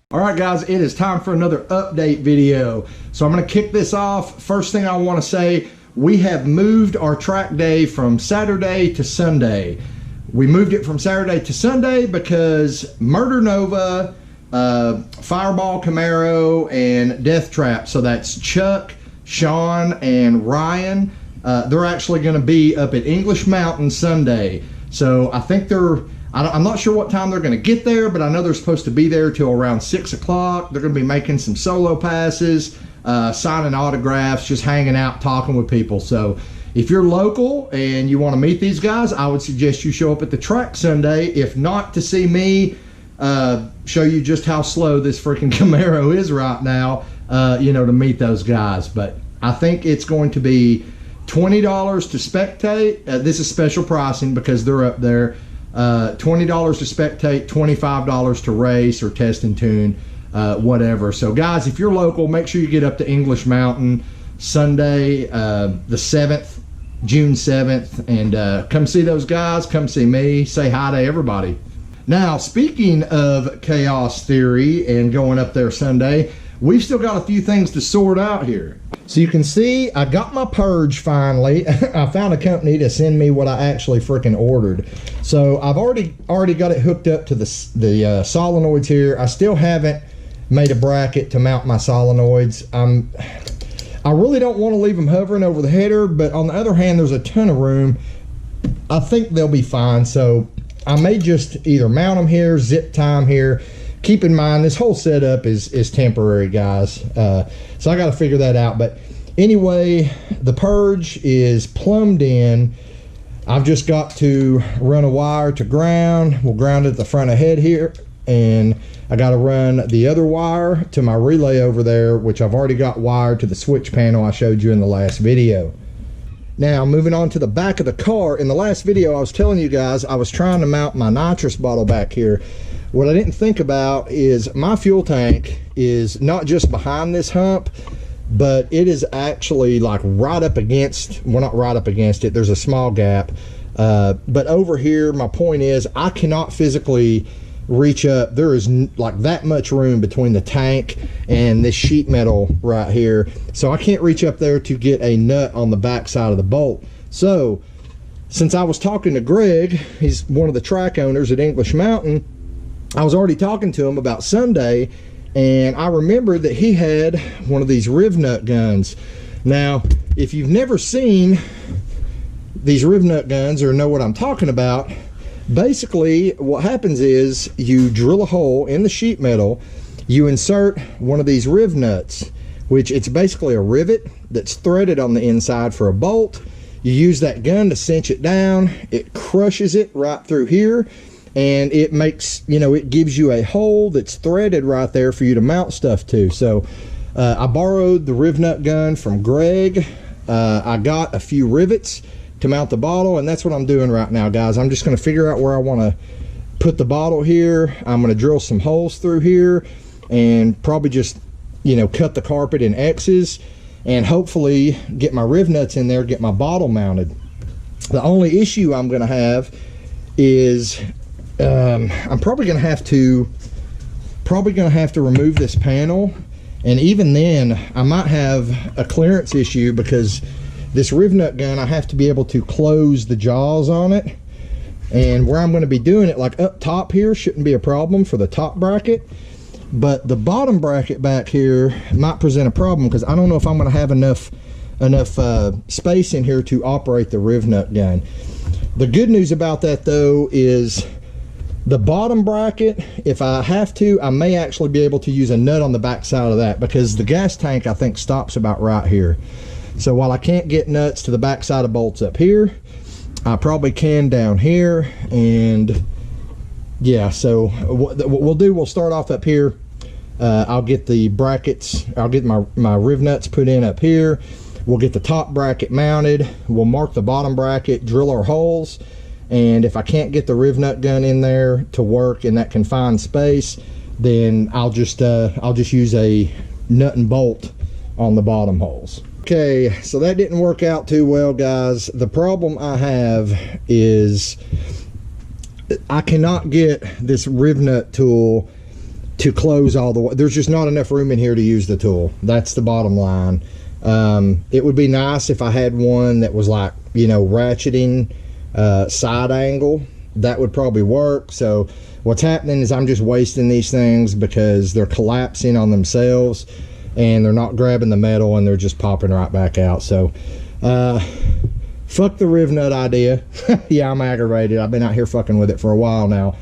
All right, guys, it is time for another update video. So I'm going to kick this off. First thing I want to say, we have moved our track day from Saturday to Sunday. We moved it from Saturday to Sunday because Murder Nova, Fireball Camaro, and Death Trap, so that's Chuck, Sean, and Ryan, they're actually going to be up at English Mountain Sunday. So I think I'm not sure what time they're going to get there, but I know they're supposed to be there till around 6 o'clock. They're going to be making some solo passes, signing autographs, just hanging out, talking with people. So if you're local and you want to meet these guys, I would suggest you show up at the track Sunday. If not, to see me show you just how slow this freaking Camaro is right now, to meet those guys. But I think it's going to be $20 to spectate. This is special pricing because they're up there. $20 to spectate, $25 to race or test and tune, whatever. So guys, if you're local, make sure you get up to English Mountain Sunday, the 7th, June 7th, and come see those guys, come see me, say hi to everybody. Now, speaking of Chaos Theory and going up there Sunday, we've still got a few things to sort out here. So you can see I got my purge finally. I found a company to send me what I actually freaking ordered. So I've already got it hooked up to the solenoids here. I still haven't made a bracket to mount my solenoids. I really don't want to leave them hovering over the header, but on the other hand, there's a ton of room. I think they'll be fine. So I may just either mount them here, zip tie them here. Keep in mind, this whole setup is temporary, guys. So I got to figure that out. But anyway, the purge is plumbed in. I've just got to run a wire to ground. We'll ground it at the front of head here. And I got to run the other wire to my relay over there, which I've already got wired to the switch panel I showed you in the last video. Now, moving on to the back of the car. In the last video, I was telling you guys I was trying to mount my nitrous bottle back here. What I didn't think about is my fuel tank is not just behind this hump, but it is actually like right up against, well, not right up against it, there's a small gap. But over here, my point is I cannot physically reach up. There is like that much room between the tank and this sheet metal right here. So I can't reach up there to get a nut on the back side of the bolt. So since I was talking to Greg, he's one of the track owners at English Mountain, I was already talking to him about Sunday, and I remembered that he had one of these Rivnut guns. Now, if you've never seen these Rivnut guns or know what I'm talking about, basically what happens is you drill a hole in the sheet metal, you insert one of these Rivnuts, which it's basically a rivet that's threaded on the inside for a bolt. You use that gun to cinch it down, it crushes it right through here, and it makes, it gives you a hole that's threaded right there for you to mount stuff to. So I borrowed the Rivnut gun from Greg. I got a few rivets to mount the bottle, and that's what I'm doing right now, guys. I'm just going to figure out where I want to put the bottle here. I'm going to drill some holes through here and probably just, cut the carpet in X's and hopefully get my Rivnuts in there, get my bottle mounted. The only issue I'm going to have is I'm probably going to have to remove this panel, and even then I might have a clearance issue because this Rivnut gun, I have to be able to close the jaws on it, and where I'm going to be doing it, like up top here, shouldn't be a problem for the top bracket, but the bottom bracket back here might present a problem because I don't know if I'm going to have enough space in here to operate the Rivnut gun. The good news about that though is the bottom bracket, if I have to, I may actually be able to use a nut on the back side of that because the gas tank I think stops about right here. So while I can't get nuts to the back side of bolts up here, I probably can down here. And yeah, so what we'll do, we'll start off up here. I'll get the brackets, I'll get my Rivnuts put in up here. We'll get the top bracket mounted. We'll mark the bottom bracket, drill our holes. And if I can't get the Rivnut gun in there to work in that confined space, then I'll just use a nut and bolt on the bottom holes. Okay, so that didn't work out too well, guys. The problem I have is I cannot get this Rivnut tool to close all the way. There's just not enough room in here to use the tool. That's the bottom line. It would be nice if I had one that was like, you know, ratcheting side angle. That would probably work. So what's happening is I'm just wasting these things because they're collapsing on themselves and they're not grabbing the metal and they're just popping right back out. So fuck the Rivnut idea. Yeah, I'm aggravated. I've been out here fucking with it for a while now.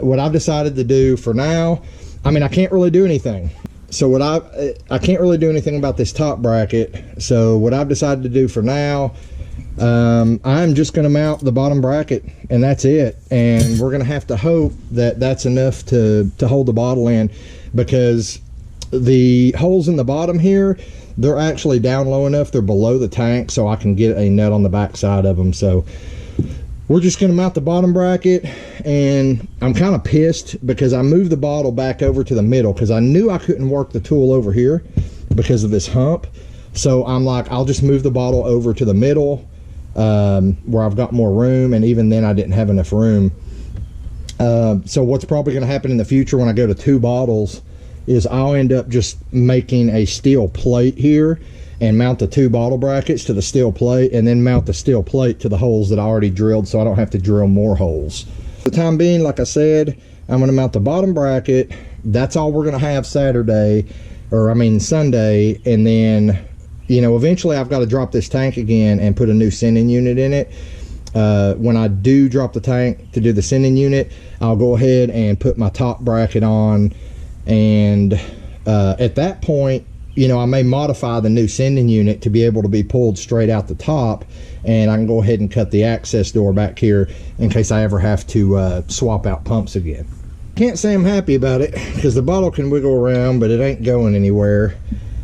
What I've decided to do for now, I mean, I can't really do anything. So what I can't really do anything about this top bracket. So what I've decided to do for now, I'm just going to mount the bottom bracket and that's it. And we're going to have to hope that that's enough to hold the bottle in, because the holes in the bottom here, they're actually down low enough. They're below the tank, so I can get a nut on the back side of them. So we're just going to mount the bottom bracket, and I'm kind of pissed because I moved the bottle back over to the middle because I knew I couldn't work the tool over here because of this hump. So I'm like, I'll just move the bottle over to the middle where I've got more room, and even then I didn't have enough room. So what's probably going to happen in the future when I go to 2 bottles is I'll end up just making a steel plate here and mount the 2 bottle brackets to the steel plate, and then mount the steel plate to the holes that I already drilled so I don't have to drill more holes. For the time being, like I said, I'm going to mount the bottom bracket. That's all we're going to have Saturday, or I mean Sunday, and then, you know, eventually I've got to drop this tank again and put a new sending unit in it. When I do drop the tank to do the sending unit, I'll go ahead and put my top bracket on, and at that point, you know, I may modify the new sending unit to be able to be pulled straight out the top, and I can go ahead and cut the access door back here in case I ever have to swap out pumps again. Can't say I'm happy about it because the bottle can wiggle around, but it ain't going anywhere.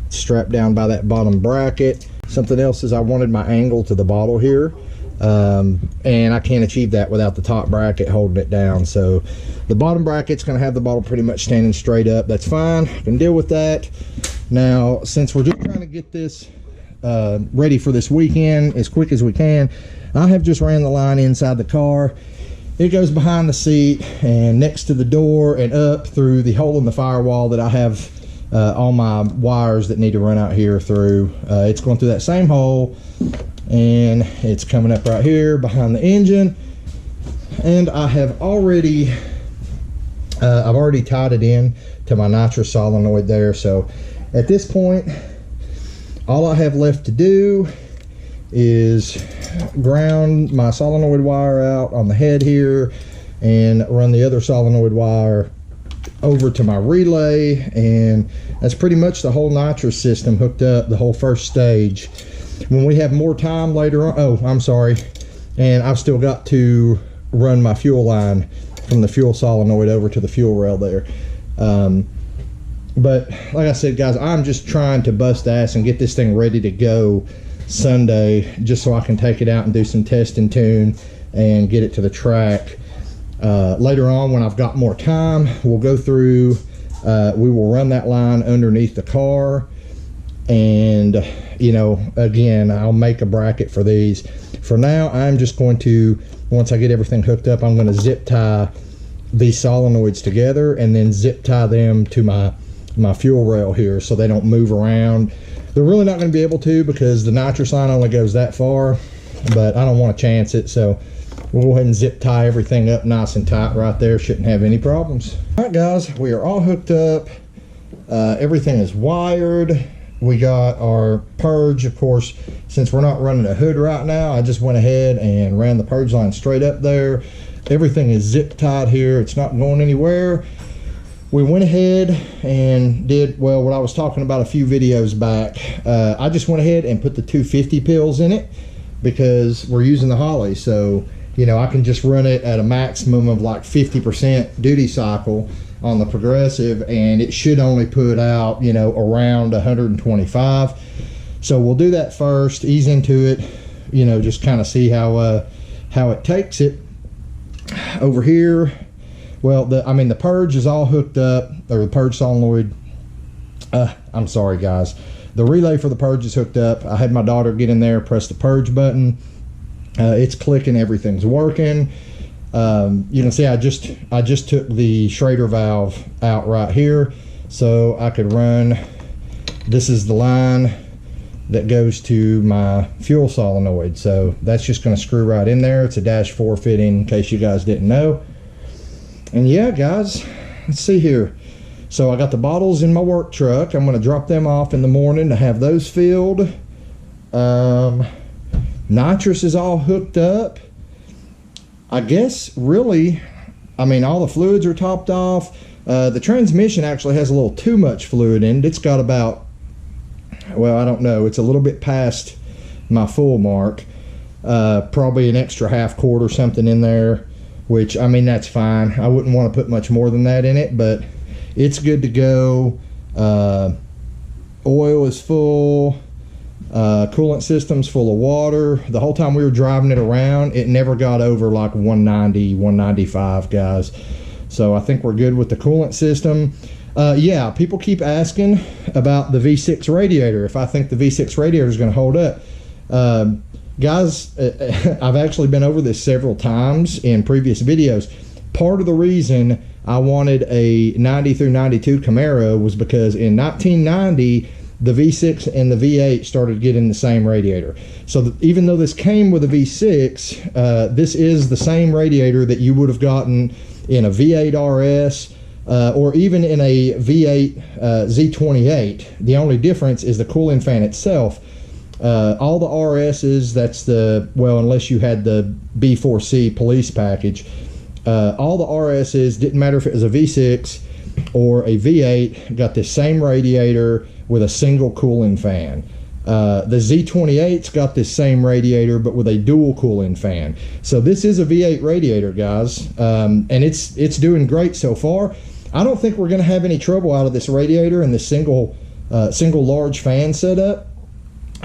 It's strapped down by that bottom bracket. Something else is I wanted my angle to the bottle here, and I can't achieve that without the top bracket holding it down. So the bottom bracket's going to have the bottle pretty much standing straight up. That's fine. I can deal with that. Now, since we're just trying to get this ready for this weekend as quick as we can, I have just ran the line inside the car. It goes behind the seat and next to the door and up through the hole in the firewall that I have all my wires that need to run out here through. It's going through that same hole, and it's coming up right here behind the engine. And I have already I've already tied it in to my nitrous solenoid there. So at this point, all I have left to do is ground my solenoid wire out on the head here and run the other solenoid wire over to my relay, and that's pretty much the whole nitrous system hooked up, the whole first stage. When we have more time later on, oh, I'm sorry, and I've still got to run my fuel line from the fuel solenoid over to the fuel rail there. But like I said, guys, I'm just trying to bust ass and get this thing ready to go Sunday, just so I can take it out and do some test and tune and get it to the track. Later on, when I've got more time, we'll go through, we will run that line underneath the car, and you know, again, I'll make a bracket for these. For now, I'm just going to, once I get everything hooked up, I'm going to zip tie these solenoids together and then zip tie them to my fuel rail here so they don't move around. They're really not going to be able to because the nitrous line only goes that far, but I don't want to chance it, so we'll go ahead and zip tie everything up nice and tight right there. Shouldn't have any problems. All right, guys, we are all hooked up. Everything is wired. We got our purge, of course. Since we're not running a hood right now, I just went ahead and ran the purge line straight up there. Everything is zip tied here. It's not going anywhere. We went ahead and did, well, what I was talking about a few videos back. I just went ahead and put the 250 pills in it because we're using the Holly. So, you know, I can just run it at a maximum of like 50% duty cycle on the progressive, and it should only put out, you know, around 125. So we'll do that first, ease into it, you know, just kind of see how it takes it. Over here, well, the purge is all hooked up, or the purge solenoid. I'm sorry, guys. The relay for the purge is hooked up. I had my daughter get in there, press the purge button. It's clicking, everything's working. You can see I just took the Schrader valve out right here, so I could run. This is the line that goes to my fuel solenoid, so that's just going to screw right in there. It's a -4 fitting, in case you guys didn't know. And yeah, guys, let's see here. So I got the bottles in my work truck. I'm going to drop them off in the morning to have those filled. Nitrous is all hooked up. I guess really, I mean, all the fluids are topped off. The transmission actually has a little too much fluid in it. It's got about, well, I don't know, it's a little bit past my full mark. Probably an extra half quart or something in there, which, I mean, that's fine. I wouldn't want to put much more than that in it, but it's good to go. Oil is full. Coolant system's full of water. The whole time we were driving it around, it never got over like 190, 195, guys. So I think we're good with the coolant system. Yeah, people keep asking about the V6 radiator, if I think the V6 radiator is going to hold up. Guys, I've actually been over this several times in previous videos. Part of the reason I wanted a 90 through 92 Camaro was because in 1990, the V6 and the V8 started getting the same radiator. So even though this came with a V6, this is the same radiator that you would have gotten in a V8 RS or even in a V8 Z28. The only difference is the cooling fan itself. All the RSs, that's the, well, unless you had the B4C police package, all the RSs, didn't matter if it was a V6 or a V8, got the same radiator with a single cooling fan. The Z28's got this same radiator but with a dual cooling fan. So this is a V8 radiator, guys, and it's doing great so far. I don't think we're going to have any trouble out of this radiator and this single large fan setup.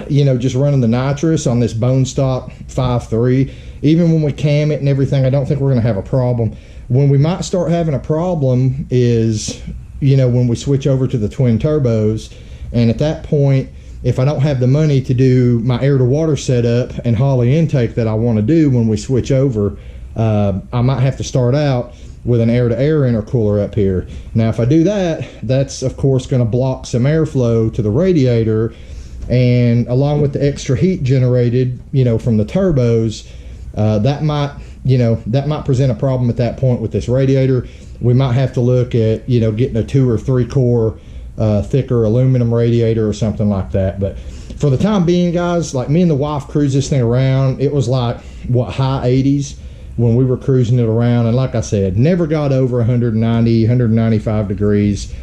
You know, just running the nitrous on this bone stock 5.3. Even when we cam it and everything, I don't think we're going to have a problem. When we might start having a problem is, you know, when we switch over to the twin turbos. And at that point, if I don't have the money to do my air to water setup and Holley intake that I want to do when we switch over, I might have to start out with an air to air intercooler up here. Now, if I do that, that's of course going to block some airflow to the radiator, and along with the extra heat generated, you know, from the turbos, that might present a problem at that point with this radiator. We might have to look at, you know, getting a 2 or 3 core thicker aluminum radiator or something like that. But for the time being, guys, like me and the wife cruised this thing around. It was like, what, high 80s when we were cruising it around, and like I said, never got over 190, 195 degrees.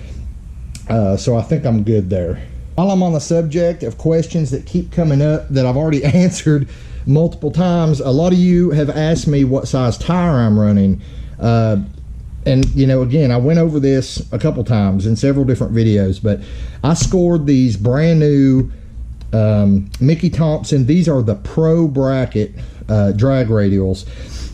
So I think I'm good there. While I'm on the subject of questions that keep coming up that I've already answered multiple times, a lot of you have asked me what size tire I'm running. And, you know, again, I went over this a couple times in several different videos, but I scored these brand new Mickey Thompson. These are the Pro Bracket drag radials.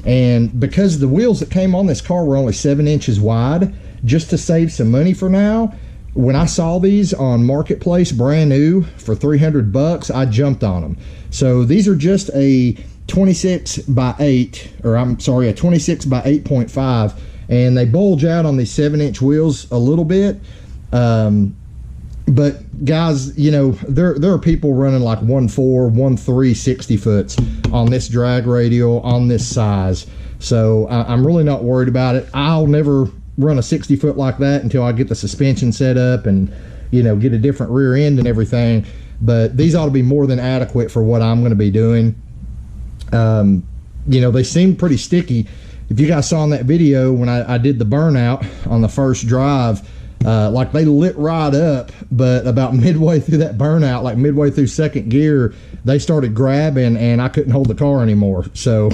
And because the wheels that came on this car were only 7 inches wide, just to save some money for now, when I saw these on Marketplace brand new for 300 bucks, I jumped on them. So these are just a 26 by 8, or I'm sorry, a 26 by 8.5, and they bulge out on these 7-inch wheels a little bit. But guys, you know, there are people running like 1.4, 1.3 60 foots on this drag radial on this size. So I'm really not worried about it. I'll never run a 60 foot like that until I get the suspension set up and, you know, get a different rear end and everything. But these ought to be more than adequate for what I'm going to be doing. You know, they seem pretty sticky. If you guys saw in that video when I did the burnout on the first drive, like they lit right up, but about midway through that burnout, like midway through second gear, they started grabbing and I couldn't hold the car anymore. So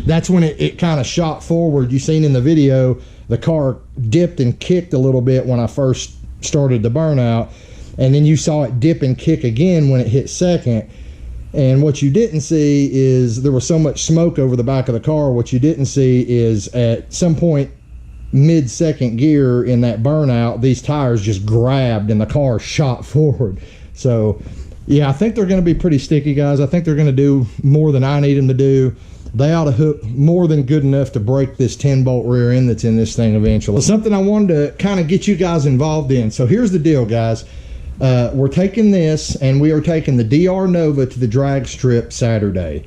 that's when it kind of shot forward. You seen in the video, the car dipped and kicked a little bit when I first started the burnout, and then you saw it dip and kick again when it hit second. And what you didn't see is there was so much smoke over the back of the car. What you didn't see is at some point mid-second gear in that burnout, these tires just grabbed and the car shot forward. So yeah, I think they're going to be pretty sticky, guys. I think they're going to do more than I need them to do. they ought to hook more than good enough to break this 10-bolt rear end that's in this thing eventually. Something I wanted to kind of get you guys involved in. So here's the deal, guys. We're taking this, and we are taking the DR Nova to the drag strip Saturday.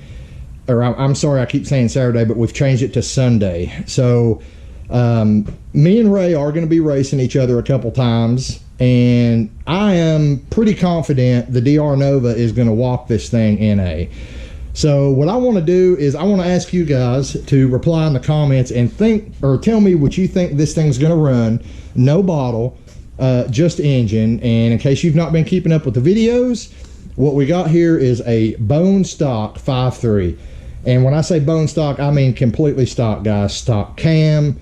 Or I'm sorry, I keep saying Saturday, but we've changed it to Sunday. So me and Ray are going to be racing each other a couple times, and I am pretty confident the DR Nova is going to walk this thing NA. So what I want to do is I want to ask you guys to reply in the comments and think, or tell me what you think this thing's going to run. No bottle, just engine. And in case you've not been keeping up with the videos, what we got here is a bone stock 5.3. And when I say bone stock, I mean completely stock, guys. Stock cam,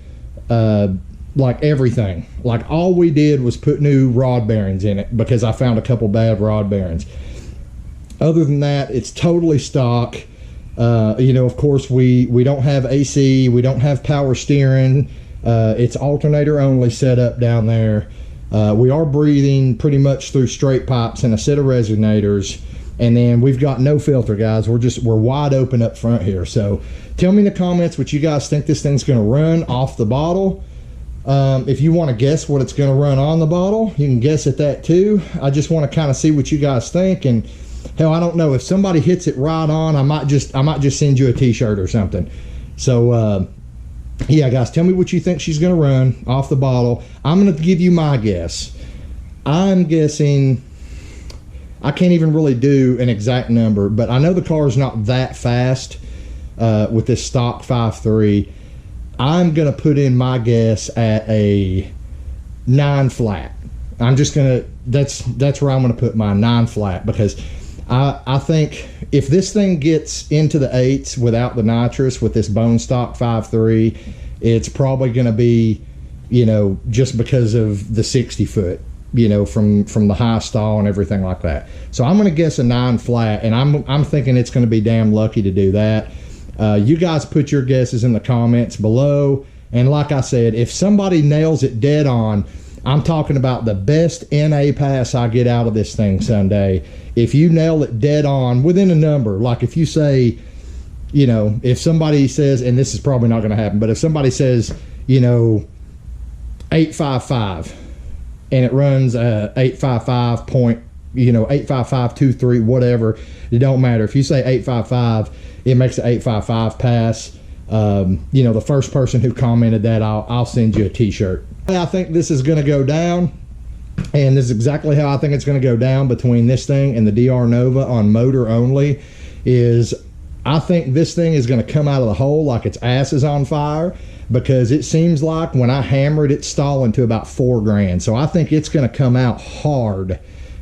like everything. Like all we did was put new rod bearings in it because I found a couple bad rod bearings. Other than that, it's totally stock. You know, of course, we don't have AC, we don't have power steering. It's alternator only setup down there. We are breathing pretty much through straight pipes and a set of resonators. And then we've got no filter, guys. We're wide open up front here. So tell me in the comments what you guys think this thing's going to run off the bottle. If you want to guess what it's going to run on the bottle, you can guess at that too. I just want to kind of see what you guys think. And hell, I don't know, if somebody hits it right on, I might just send you a t-shirt or something. So yeah, guys, tell me what you think she's going to run off the bottle. I'm going to give you my guess. I'm guessing, I can't even really do an exact number, but I know the car is not that fast with this stock 5.3. I'm going to put in my guess at a 9 flat. I'm just going to, that's where I'm going to put my 9 flat, because I think if this thing gets into the 8s without the nitrous with this bone stock 5.3, it's probably going to be, you know, just because of the 60 foot, you know, from the high stall and everything like that. So I'm going to guess a 9 flat, and I'm thinking it's going to be damn lucky to do that. You guys put your guesses in the comments below, and like I said, if somebody nails it dead on, I'm talking about the best NA pass I get out of this thing Sunday. If you nail it dead on within a number, like if you say, you know, if somebody says, and this is probably not going to happen, but if somebody says, you know, 855, and it runs 855 point, you know, 85523, whatever, it don't matter. If you say 855, it makes an 855 pass. You know, the first person who commented that, I'll send you a t-shirt. I think this is going to go down, and this is exactly how I think it's going to go down between this thing and the DR Nova on motor only. Is I think this thing is going to come out of the hole like its ass is on fire, because it seems like when I hammer it, it's stalling to about 4 grand. So I think it's going to come out hard.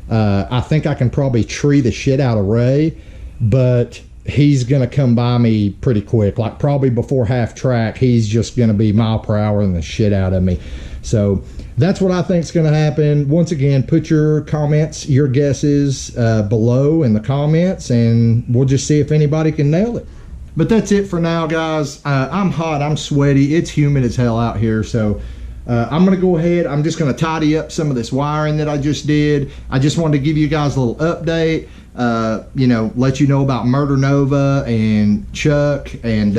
I think I can probably tree the shit out of Ray, but he's going to come by me pretty quick. Like probably before half track, he's just going to be mile per hour and the shit out of me. So that's what I think is going to happen. Once again, put your comments, your guesses below in the comments, and we'll just see if anybody can nail it. But that's it for now, guys. I'm hot, I'm sweaty, it's humid as hell out here, so I'm going to go ahead. I'm just going to tidy up some of this wiring that I just did. I just wanted to give you guys a little update, you know, let you know about Murder Nova and Chuck and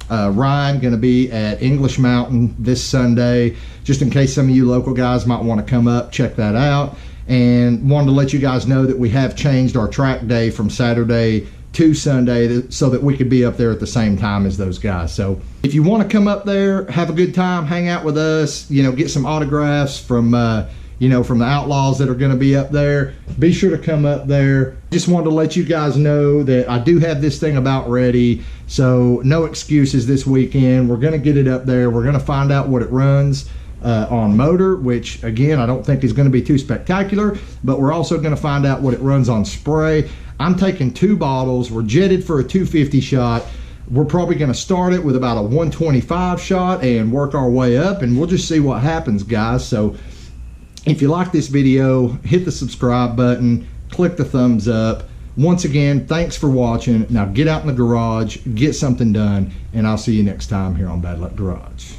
Ryan going to be at English Mountain this Sunday, just in case some of you local guys might want to come up, check that out. And wanted to let you guys know that we have changed our track day from Saturday to Sunday so that we could be up there at the same time as those guys. So if you want to come up there, have a good time, hang out with us, you know, get some autographs from you know, from the outlaws that are going to be up there, be sure to come up there. Just wanted to let you guys know that I do have this thing about ready, so no excuses this weekend. We're going to get it up there. We're going to find out what it runs on motor, which again I don't think is going to be too spectacular, but we're also going to find out what it runs on spray. I'm taking 2 bottles. We're jetted for a 250 shot. We're probably going to start it with about a 125 shot and work our way up, and we'll just see what happens, guys. So if you like this video, hit the subscribe button, click the thumbs up. Once again, thanks for watching. Now get out in the garage, get something done, and I'll see you next time here on Bad Luck Garage.